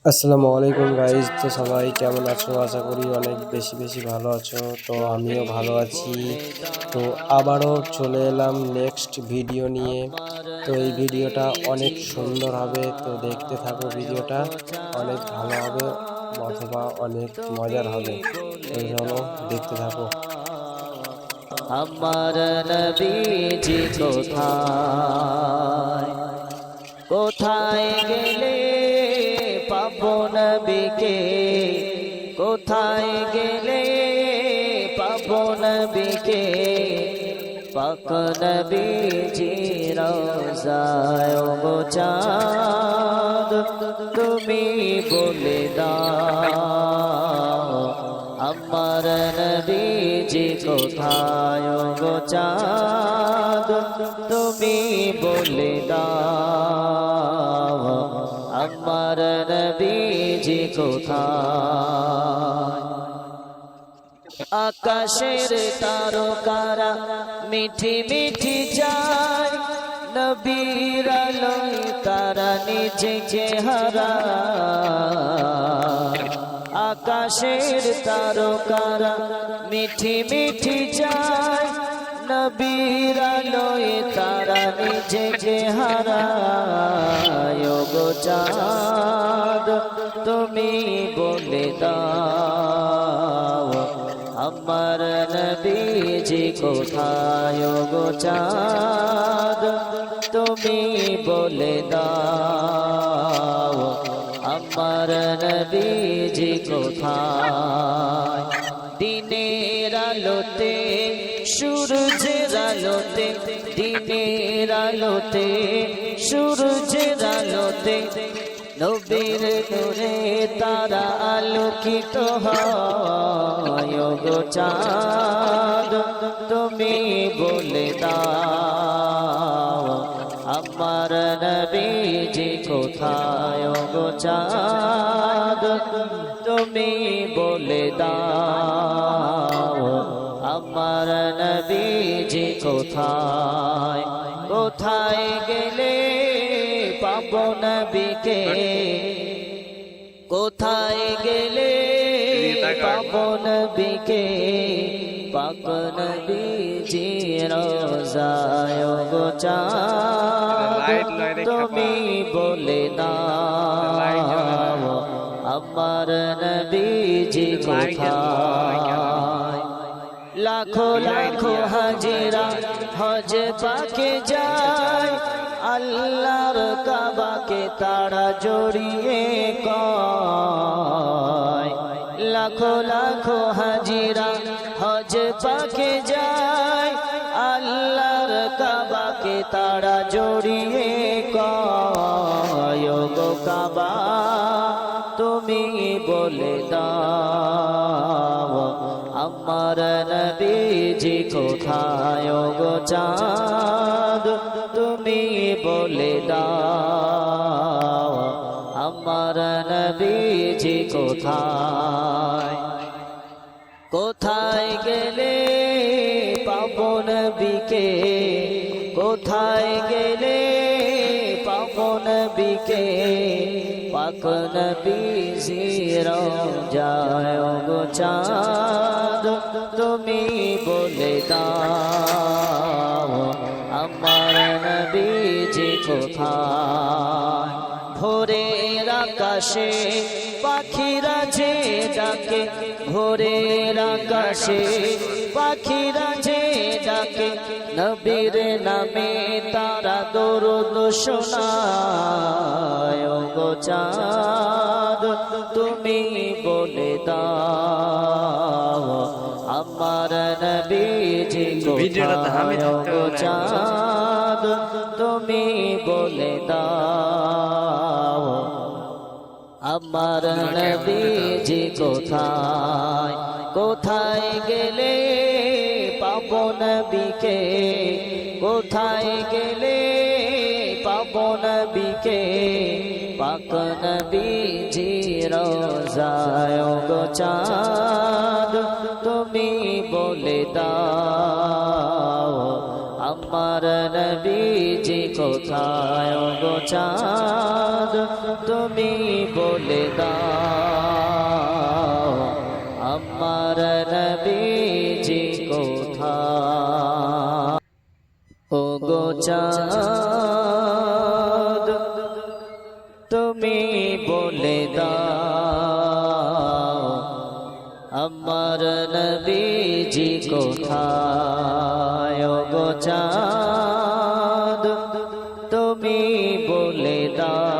আসসালামু আলাইকুম গাইজ। তো সবাই কেমন আছো? আশা করি অনেক বেশি ভালো আছো। তো আমিও ভালো আছি। তো আবারও চলে এলাম নেক্সট ভিডিও নিয়ে। তো এই ভিডিওটা অনেক সুন্দর হবে, তো দেখতে থাকো। ভিডিওটা অনেক ভালো হবে অথবা অনেক মজার হবে। তো চলো দেখতে থাকো। আমার নবীজি কোথায় কোথায় গেলে পাবো নবীকে, কোথায় গেলে পাবো নবীকে, পাক নবীজি রওজায় গো চাঁদ তুমি বলে দাও আমার নবীজি কোথায় গো চাঁদ তুমি বলে দাও আমার নবীজি কোথায়। আকাশের তারকারা মিঠি মিঠি যায়, নবীর আলোয় তারা নিজেকে হারায়। আকাশের তারকারা মিঠি মিঠি যায়, নবীর আলোয় তারা নিজেকে হারায় গো চাঁদ তুমি বলে দাও আমার নবীজি কোথায় গো চাঁদ তুমি বলে দাও আমার নবীজি কোথায়। দিনের আলোতে সূর্যের আলোতে, দিনের আলোতে সূর্যের আলোতে নবীর নূরে তারা আলোকিত হয় গো চাঁদ তুমি বলে দাও আমার নবীজি কোথায় গো চাঁদ তুমি বলে দাও আমার নবীজি কোথায়। কোথায় গেলে পাবো নবীকে, কোথায় গেলে পাবো নবীকে, পাক নবীজি রওজায় গো চাঁদ তুমি বলে দাও আমার নবীজি কোথায়। লাখো লাখো হাজিরা হজ পাকে যায়, আল্লাহর কাবাকে তারা জড়িয়ে কয়। লাখো লাখো হাজিরা হজ পাকে যায়, আল্লাহর কাবাকে তারা জড়িয়ে কয় গো কাবা তুমি বলে দাও আমার নবীজি কোথায় গো চাঁদ তুমি বলে দাও আমার নবীজি কোথায়। কোথায় গেলে পাবো নবীকে, কোথায় গেলে পাবো নবীকে, পাক নবীজি রওজায় গো চাঁদ তুমি বলে দাও আমার নবীজি কোথায়। ভোরের আকাশে পাখিরা যে ডাকে, ভোরের আকাশে পাখিরা যে ডাকে, নবীর নামে তারা দরুদ শোনায় গো চাঁদ তুমি বলে দাও আমার নবীজি কোথায় গো চাঁদ তুমি বলে দাও আমার নবীজি কোথায়। কোথায় গেলে পাবো নবীকে, কোথায় গেলে পাবো নবীকে, পাক নবীজি রওজায় গো চাঁদ তুমি বলে দাও আমার নবীজি কোথায় গো চাঁদ তুমি বলে দাও আমার নবীজি কোথায় ও গো চাঁদ তুমি বলে দাও আমার নবীজি কোথায় ও গো চাঁদ তুমি বলে দাও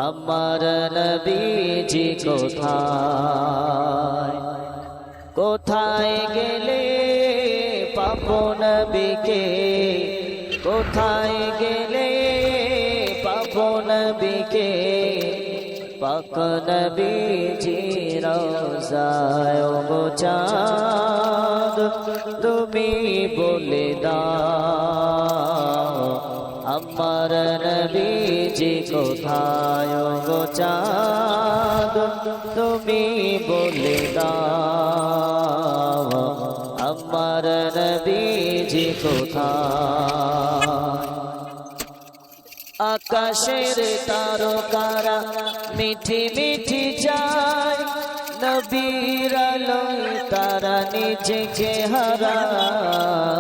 আমার নবীজি কোথায় কোথায় গেলে পাবো নবীকে কোথায় গেলে পাবো নবীকে পাক নবীজি রওজায় ও গো চাঁদ তুমি বলে দাও আমার নবীজি কোথায় ও গো চাঁদ তুমি বলে দাও আমার নবীজি কোথায় আকাশের তারকারা মিঠি মিঠি যায় নবীর আলোয় তারা নিজেকে হারায়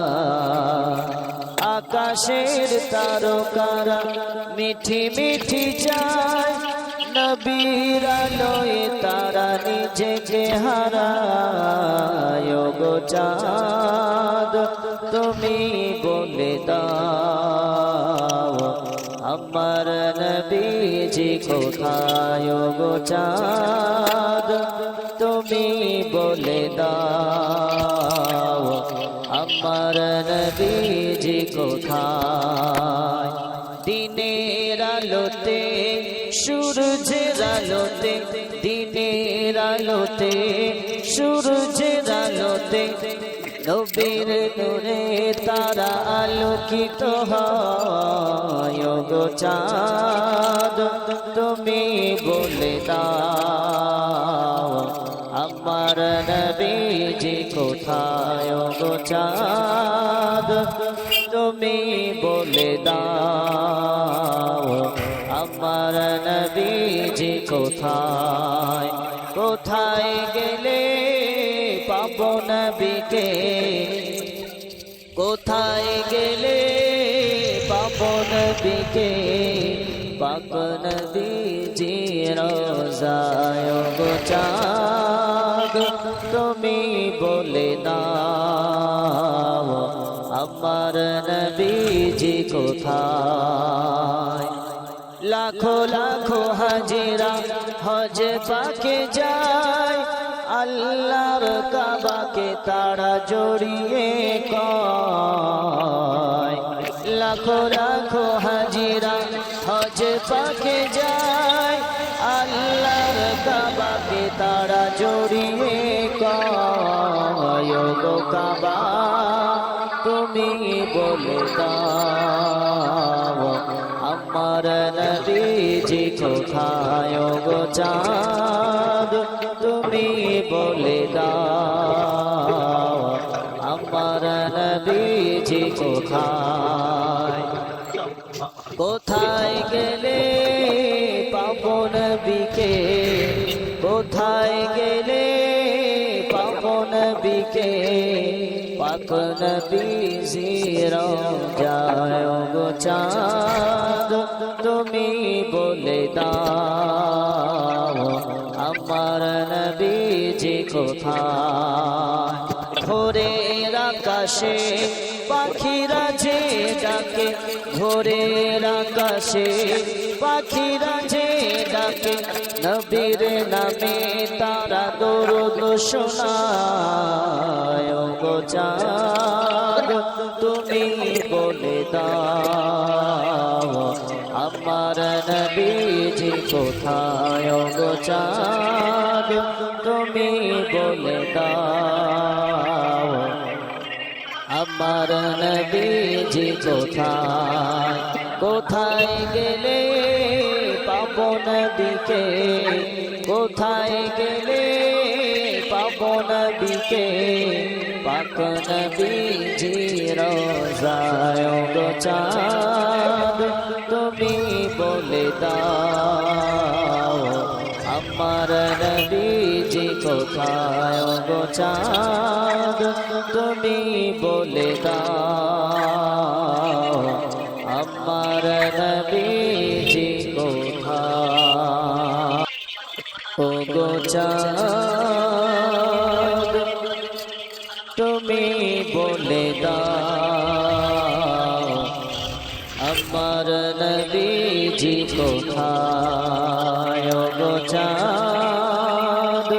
আকাশের তারকারা মিঠি মিঠি যায় নবীর আলোয় তারা নিজেকে হারায় ও গো চাঁদ তুমি বলে দাও আমার নবীজি কোথায় ও গো চাঁদ তুমি বলে দাও আমার নবীজি কোথায় দিনের আলোতে সূর্যের আলোতে দিনের আলোতে সূর্যের আলোতে নবীর নূরে তারা আলোকিত হয় ও গো চাঁদ তুমি বলে দাও আমার নবীজি কোথায় ও গো চাঁদ তুমি বলে দাও আমার নবীজি কোথায় কোথায় গেলে পাবো নবীকে কোথায় গেলে পাবো নবীকে পাক নবীজি রওজায় ও গো চাঁদ তুমি বলে দাও আমার নবীজি কোথায় লাখো লাখো হাজিরা হজ পাকে যায় আল্লাহর কাবাকে তারা জড়িয়ে কয় লাখো লাখো হাজিরা হজ পাকে যায় আল্লাহর কাবাকে তারা জড়িয়ে কয় ও গো কাবা তুমি বলে দাও আমার নবীজি কোথায় ও গো চাঁদ তুমি বলে দাও আমার নবীজি কোথায় কোথায় গেলে পাবো নবীকে কোথায় গেলে পাবো নবীকে পাক নবীজি রওজায় ও গো চাঁদ তুমি বলে দাও আমার নবীজি কোথায় ভোরের আকাশে পাখিরা যে ডাকে ভোরের আকাশে পাখিরা যে ডাকে নবীর নামে তারা দরুদ শোনায় ও গো চাঁদ তুমি বলে দাও আমার নবীজি কোথায় ও গো চাঁদ তুমি বলে দাও আমার নবীজি কোথায় কোথায় গেলে পাবো নবীকে কোথায় গেলে পাবো নবীকে পাক নবীজি রওজায় ও গো চাঁদ তুমি বলে দাও কোথায় গো চাঁদ তুমি বলে দাও আমার নবীজি কোথায় ও গো চাঁদ তুমি বলে দাও আমার নবীজি কোথায় গো চাঁদ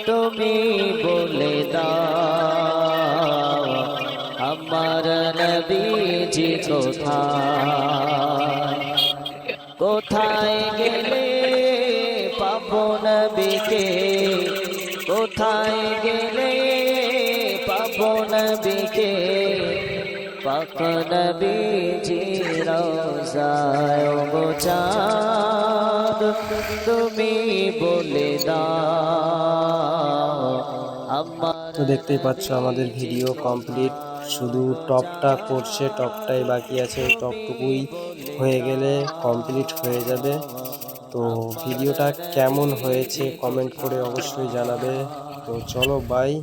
তুমি বলে দাও আমার নবীজি কোথায় কোথায় গেলে পাবো নবীকে কোথায় গেলে পাবো নবীকে পাক নবীজি রওজায় গো চাঁদ তুমি বলে দাও আমার তো দেখতেই পাচ্ছ আমাদের ভিডিও কমপ্লিট, শুধু টপটা করছে, টপটাই বাকি আছে, টপটুকুই হয়ে গেলে কমপ্লিট হয়ে যাবে। তো ভিডিওটা কেমন হয়েছে কমেন্ট করে অবশ্যই জানাবে। তো চলো বাই।